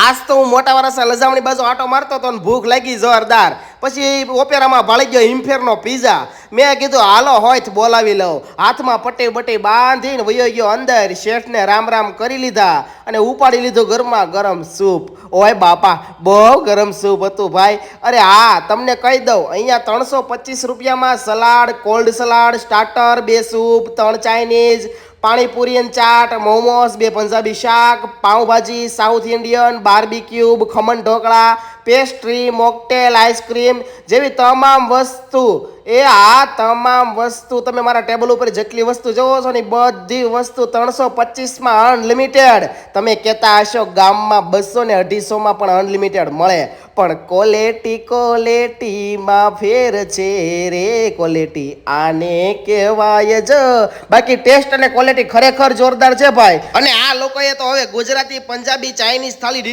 આજ તો હું મોટા વરસા લજામણી બાજુ આટો મારતો હતો ને ભૂખ લાગી જોરદાર. પછી ઓપેરામાં ભાળી ગયો હિમફેરનો પીઝા. મેં કીધું હાલો હોય બોલાવી લઉં. હાથમાં પટ્ટી બટ્ટી બાંધીને વયો ગયો અંદર. શેઠને રામ રામ કરી લીધા અને ઉપાડી લીધું ગરમા ગરમ સૂપ. ઓય બાપા બહુ ગરમ સૂપ હતું ભાઈ. અરે હા તમને કહી દઉં, અહીંયા 325 રૂપિયામાં salad, cold salad, starter, 2 soup, 3 Chinese, panipuri અને ચાટ, મોમોસ, 2 પંજાબી શાક, pav bhaji, south Indian, barbecue, khaman dhokla, pastry, mocktail, ice cream જેવી તમામ વસ્તુ. આ તમામ વસ્તુ તમે મારા ટેબલ ઉપર જેટલી વસ્તુ જોવો છો ને બધી વસ્તુ 325માં અનલિમિટેડ. તમે કહેતા હશો ગામમાં 200 ને 250માં પણ અનલિમિટેડ મળે, પણ ક્વોલિટીમાં ફેર છે રે. ક્વોલિટી આને કહેવાય જ. બાકી ટેસ્ટ અને ક્વોલિટી ખરેખર જોરદાર છે ભાઈ. અને આ લોકોએ તો હવે ગુજરાતી, પંજાબી, ચાઇનીઝ થાળી